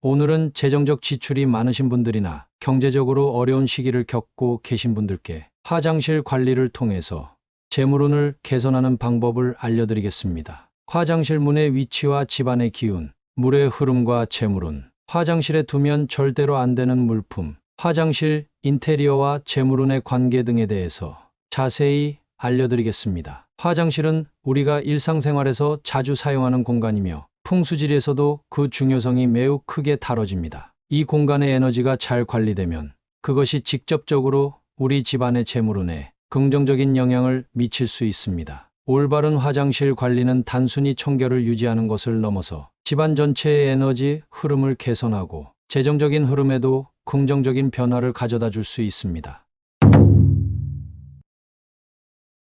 오늘은 재정적 지출이 많으신 분들이나 경제적으로 어려운 시기를 겪고 계신 분들께 화장실 관리를 통해서 재물운을 개선하는 방법을 알려드리겠습니다. 화장실 문의 위치와 집안의 기운, 물의 흐름과 재물운, 화장실에 두면 절대로 안 되는 물품, 화장실 인테리어와 재물운의 관계 등에 대해서 자세히 알려드리겠습니다. 화장실은 우리가 일상생활에서 자주 사용하는 공간이며 풍수지리에서도 그 중요성이 매우 크게 다뤄집니다. 이 공간의 에너지가 잘 관리되면 그것이 직접적으로 우리 집안의 재물운에 긍정적인 영향을 미칠 수 있습니다. 올바른 화장실 관리는 단순히 청결을 유지하는 것을 넘어서 집안 전체의 에너지 흐름을 개선하고 재정적인 흐름에도 긍정적인 변화를 가져다 줄 수 있습니다.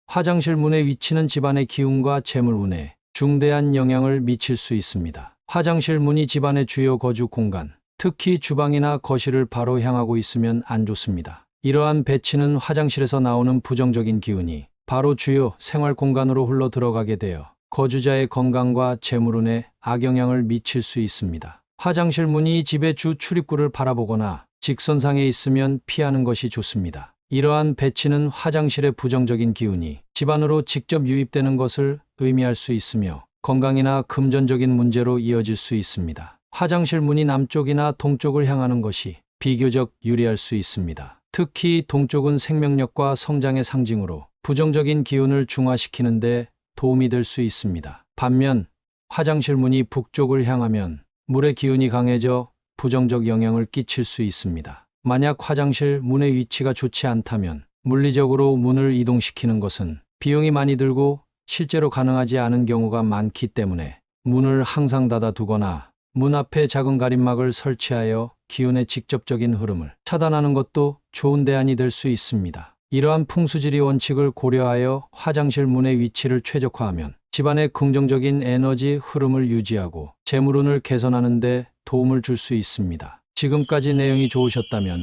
화장실 문의 위치는 집안의 기운과 재물운에 중대한 영향을 미칠 수 있습니다. 화장실 문이 집안의 주요 거주 공간, 특히 주방이나 거실을 바로 향하고 있으면 안 좋습니다. 이러한 배치는 화장실에서 나오는 부정적인 기운이 바로 주요 생활 공간으로 흘러 들어가게 되어 거주자의 건강과 재물운에 악영향을 미칠 수 있습니다. 화장실 문이 집의 주 출입구를 바라보거나 직선상에 있으면 피하는 것이 좋습니다. 이러한 배치는 화장실의 부정적인 기운이 집 안으로 직접 유입되는 것을 의미할 수 있으며 건강이나 금전적인 문제로 이어질 수 있습니다. 화장실 문이 남쪽이나 동쪽을 향하는 것이 비교적 유리할 수 있습니다. 특히 동쪽은 생명력과 성장의 상징으로 부정적인 기운을 중화시키는 데 도움이 될 수 있습니다. 반면 화장실 문이 북쪽을 향하면 물의 기운이 강해져 부정적 영향을 끼칠 수 있습니다. 만약 화장실 문의 위치가 좋지 않다면 물리적으로 문을 이동시키는 것은 비용이 많이 들고 실제로 가능하지 않은 경우가 많기 때문에 문을 항상 닫아 두거나 문 앞에 작은 가림막을 설치하여 기운의 직접적인 흐름을 차단하는 것도 좋은 대안이 될 수 있습니다. 이러한 풍수지리 원칙을 고려하여 화장실 문의 위치를 최적화하면 집안의 긍정적인 에너지 흐름을 유지하고 재물운을 개선하는 데 도움을 줄 수 있습니다. 지금까지 내용이 좋으셨다면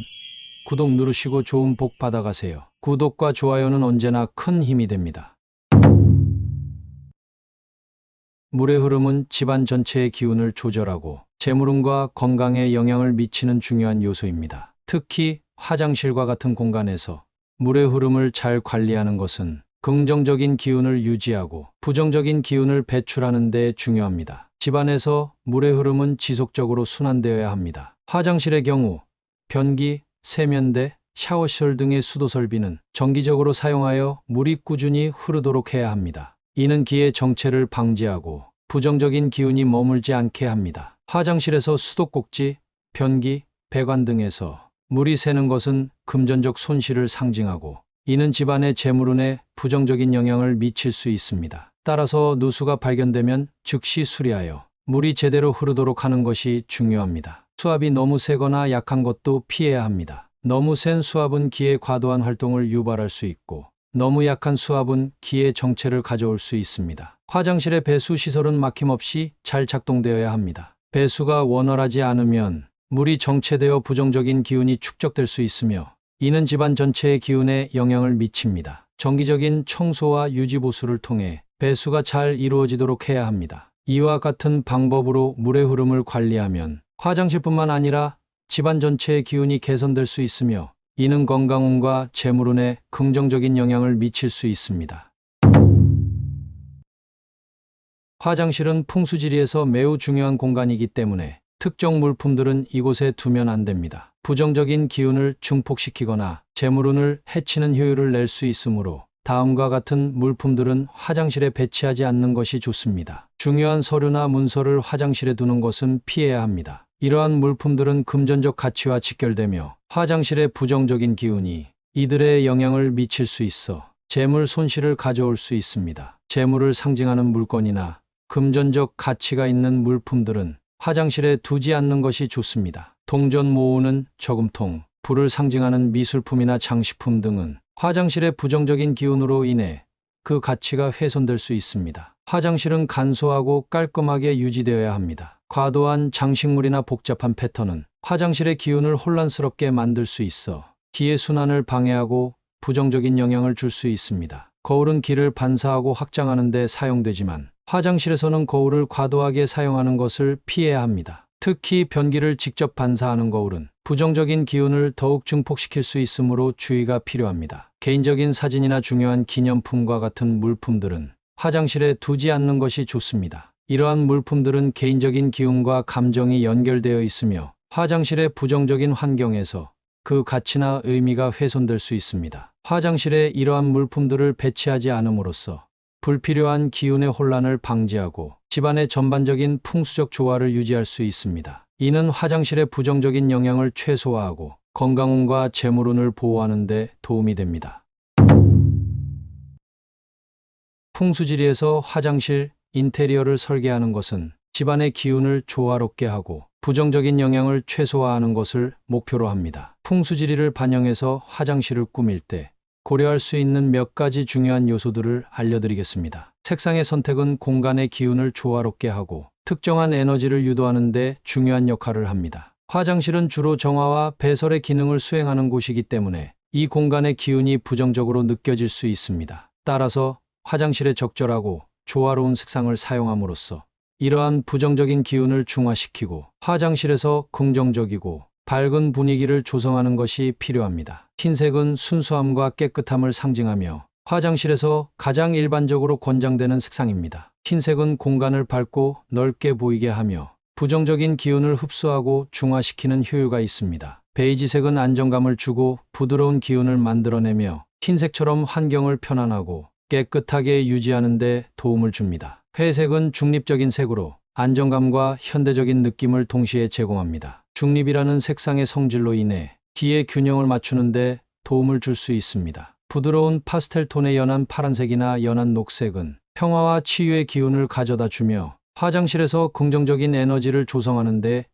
구독 누르시고 좋은 복 받아가세요. 구독과 좋아요는 언제나 큰 힘이 됩니다. 물의 흐름은 집안 전체의 기운을 조절하고 재물운과 건강에 영향을 미치는 중요한 요소입니다. 특히 화장실과 같은 공간에서 물의 흐름을 잘 관리하는 것은 긍정적인 기운을 유지하고 부정적인 기운을 배출하는 데 중요합니다. 집안에서 물의 흐름은 지속적으로 순환되어야 합니다. 화장실의 경우 변기, 세면대, 샤워실 등의 수도 설비는 정기적으로 사용하여 물이 꾸준히 흐르도록 해야 합니다. 이는 기의 정체를 방지하고 부정적인 기운이 머물지 않게 합니다. 화장실에서 수도꼭지, 변기, 배관 등에서 물이 새는 것은 금전적 손실을 상징하고 이는 집안의 재물운에 부정적인 영향을 미칠 수 있습니다. 따라서 누수가 발견되면 즉시 수리하여 물이 제대로 흐르도록 하는 것이 중요합니다. 수압이 너무 세거나 약한 것도 피해야 합니다. 너무 센 수압은 기의 과도한 활동을 유발할 수 있고 너무 약한 수압은 기의 정체를 가져올 수 있습니다. 화장실의 배수 시설은 막힘없이 잘 작동되어야 합니다. 배수가 원활하지 않으면 물이 정체되어 부정적인 기운이 축적될 수 있으며 이는 집안 전체의 기운에 영향을 미칩니다. 정기적인 청소와 유지보수를 통해 배수가 잘 이루어지도록 해야 합니다. 이와 같은 방법으로 물의 흐름을 관리하면 화장실뿐만 아니라 집안 전체의 기운이 개선될 수 있으며 이는 건강운과 재물운에 긍정적인 영향을 미칠 수 있습니다. 화장실은 풍수지리에서 매우 중요한 공간이기 때문에 특정 물품들은 이곳에 두면 안 됩니다. 부정적인 기운을 증폭시키거나 재물운을 해치는 효율을 낼 수 있으므로 다음과 같은 물품들은 화장실에 배치하지 않는 것이 좋습니다. 중요한 서류나 문서를 화장실에 두는 것은 피해야 합니다. 이러한 물품들은 금전적 가치와 직결되며 화장실의 부정적인 기운이 이들에 영향을 미칠 수 있어 재물 손실을 가져올 수 있습니다. 재물을 상징하는 물건이나 금전적 가치가 있는 물품들은 화장실에 두지 않는 것이 좋습니다. 동전 모으는 저금통, 불을 상징하는 미술품이나 장식품 등은 화장실의 부정적인 기운으로 인해 그 가치가 훼손될 수 있습니다. 화장실은 간소하고 깔끔하게 유지되어야 합니다. 과도한 장식물이나 복잡한 패턴은 화장실의 기운을 혼란스럽게 만들 수 있어 기의 순환을 방해하고 부정적인 영향을 줄 수 있습니다. 거울은 기를 반사하고 확장하는 데 사용되지만 화장실에서는 거울을 과도하게 사용하는 것을 피해야 합니다. 특히 변기를 직접 반사하는 거울은 부정적인 기운을 더욱 증폭시킬 수 있으므로 주의가 필요합니다. 개인적인 사진이나 중요한 기념품과 같은 물품들은 화장실에 두지 않는 것이 좋습니다. 이러한 물품들은 개인적인 기운과 감정이 연결되어 있으며 화장실의 부정적인 환경에서 그 가치나 의미가 훼손될 수 있습니다. 화장실에 이러한 물품들을 배치하지 않음으로써 불필요한 기운의 혼란을 방지하고 집안의 전반적인 풍수적 조화를 유지할 수 있습니다. 이는 화장실의 부정적인 영향을 최소화하고 건강운과 재물운을 보호하는 데 도움이 됩니다. 풍수지리에서 화장실 인테리어를 설계하는 것은 집안의 기운을 조화롭게 하고 부정적인 영향을 최소화하는 것을 목표로 합니다. 풍수지리를 반영해서 화장실을 꾸밀 때 고려할 수 있는 몇 가지 중요한 요소들을 알려드리겠습니다. 색상의 선택은 공간의 기운을 조화롭게 하고 특정한 에너지를 유도하는 데 중요한 역할을 합니다. 화장실은 주로 정화와 배설의 기능을 수행하는 곳이기 때문에 이 공간의 기운이 부정적으로 느껴질 수 있습니다. 따라서 화장실에 적절하고 조화로운 색상을 사용함으로써 이러한 부정적인 기운을 중화시키고 화장실에서 긍정적이고 밝은 분위기를 조성하는 것이 필요합니다. 흰색은 순수함과 깨끗함을 상징하며 화장실에서 가장 일반적으로 권장되는 색상입니다. 흰색은 공간을 밝고 넓게 보이게 하며 부정적인 기운을 흡수하고 중화시키는 효유가 있습니다. 베이지색은 안정감을 주고 부드러운 기운을 만들어내며 흰색처럼 환경을 편안하고 깨끗하게 유지하는 데 도움을 줍니다. 회색은 중립적인 색으로 안정감과 현대적인 느낌을 동시에 제공합니다. 중립이라는 색상의 성질로 인해 기의 균형을 맞추는 데 도움을 줄 수 있습니다. 부드러운 파스텔 톤의 연한 파란색이나 연한 녹색은 평화와 치유의 기운을 가져다 주며 화장실에서 긍정적인 에너지를 조성하는 데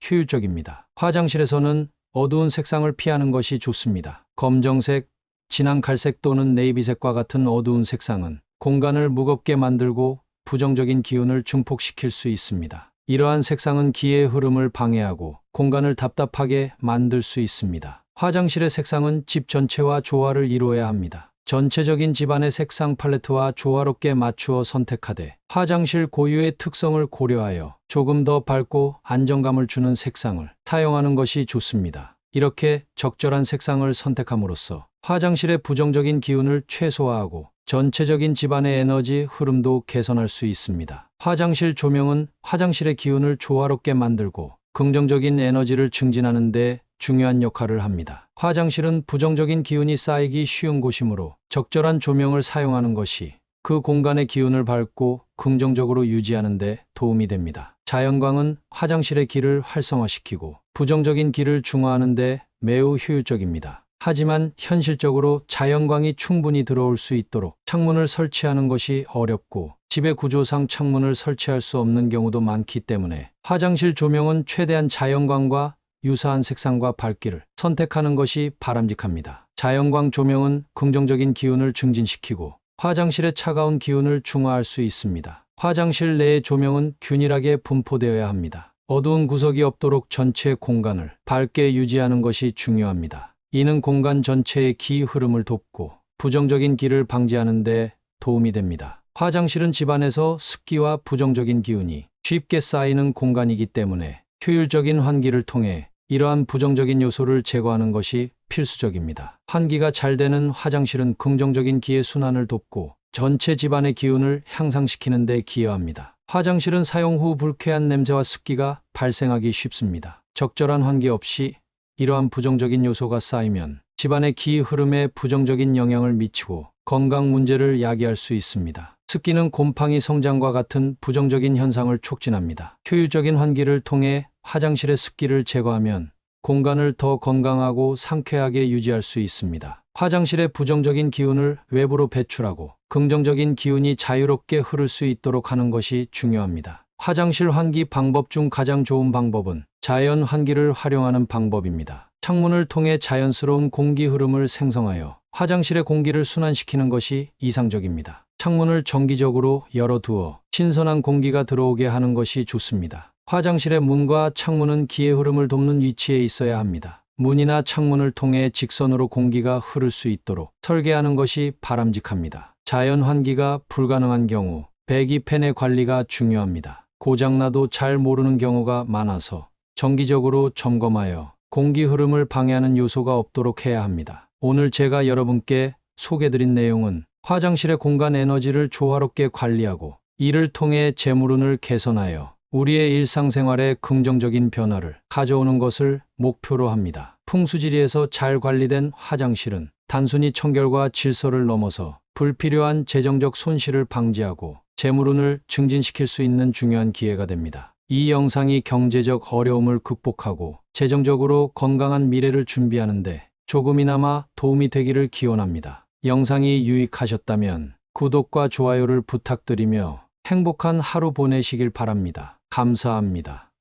효율적입니다. 화장실에서는 어두운 색상을 피하는 것이 좋습니다. 검정색, 진한 갈색 또는 네이비색과 같은 어두운 색상은 공간을 무겁게 만들고 부정적인 기운을 증폭시킬 수 있습니다. 이러한 색상은 기의 흐름을 방해하고 공간을 답답하게 만들 수 있습니다. 화장실의 색상은 집 전체와 조화를 이루어야 합니다. 전체적인 집안의 색상 팔레트와 조화롭게 맞추어 선택하되 화장실 고유의 특성을 고려하여 조금 더 밝고 안정감을 주는 색상을 사용하는 것이 좋습니다. 이렇게 적절한 색상을 선택함으로써 화장실의 부정적인 기운을 최소화하고 전체적인 집안의 에너지 흐름도 개선할 수 있습니다. 화장실 조명은 화장실의 기운을 조화롭게 만들고 긍정적인 에너지를 증진하는 데 중요한 역할을 합니다. 화장실은 부정적인 기운이 쌓이기 쉬운 곳이므로 적절한 조명을 사용하는 것이 그 공간의 기운을 밝고 긍정적으로 유지하는 데 도움이 됩니다. 자연광은 화장실의 기를 활성화시키고 부정적인 기를 중화하는 데 매우 효율적입니다. 하지만 현실적으로 자연광이 충분히 들어올 수 있도록 창문을 설치하는 것이 어렵고 집의 구조상 창문을 설치할 수 없는 경우도 많기 때문에 화장실 조명은 최대한 자연광과 유사한 색상과 밝기를 선택하는 것이 바람직합니다. 자연광 조명은 긍정적인 기운을 증진시키고 화장실의 차가운 기운을 중화할 수 있습니다. 화장실 내의 조명은 균일하게 분포되어야 합니다. 어두운 구석이 없도록 전체 공간을 밝게 유지하는 것이 중요합니다. 이는 공간 전체의 기 흐름을 돕고 부정적인 기를 방지하는 데 도움이 됩니다. 화장실은 집안에서 습기와 부정적인 기운이 쉽게 쌓이는 공간이기 때문에 효율적인 환기를 통해 이러한 부정적인 요소를 제거하는 것이 필수적입니다. 환기가 잘 되는 화장실은 긍정적인 기의 순환을 돕고 전체 집안의 기운을 향상시키는 데 기여합니다. 화장실은 사용 후 불쾌한 냄새와 습기가 발생하기 쉽습니다. 적절한 환기 없이 이러한 부정적인 요소가 쌓이면 집안의 기 흐름에 부정적인 영향을 미치고 건강 문제를 야기할 수 있습니다. 습기는 곰팡이 성장과 같은 부정적인 현상을 촉진합니다. 효율적인 환기를 통해 화장실의 습기를 제거하면 공간을 더 건강하고 상쾌하게 유지할 수 있습니다. 화장실의 부정적인 기운을 외부로 배출하고 긍정적인 기운이 자유롭게 흐를 수 있도록 하는 것이 중요합니다. 화장실 환기 방법 중 가장 좋은 방법은 자연 환기를 활용하는 방법입니다. 창문을 통해 자연스러운 공기 흐름을 생성하여 화장실의 공기를 순환시키는 것이 이상적입니다. 창문을 정기적으로 열어두어 신선한 공기가 들어오게 하는 것이 좋습니다. 화장실의 문과 창문은 기의 흐름을 돕는 위치에 있어야 합니다. 문이나 창문을 통해 직선으로 공기가 흐를 수 있도록 설계하는 것이 바람직합니다. 자연 환기가 불가능한 경우 배기팬의 관리가 중요합니다. 고장나도 잘 모르는 경우가 많아서 정기적으로 점검하여 공기 흐름을 방해하는 요소가 없도록 해야 합니다. 오늘 제가 여러분께 소개드린 내용은 화장실의 공간 에너지를 조화롭게 관리하고 이를 통해 재물운을 개선하여 우리의 일상생활에 긍정적인 변화를 가져오는 것을 목표로 합니다. 풍수지리에서 잘 관리된 화장실은 단순히 청결과 질서를 넘어서 불필요한 재정적 손실을 방지하고 재물운을 증진시킬 수 있는 중요한 기회가 됩니다. 이 영상이 경제적 어려움을 극복하고 재정적으로 건강한 미래를 준비하는데 조금이나마 도움이 되기를 기원합니다. 영상이 유익하셨다면 구독과 좋아요를 부탁드리며 행복한 하루 보내시길 바랍니다. 감사합니다.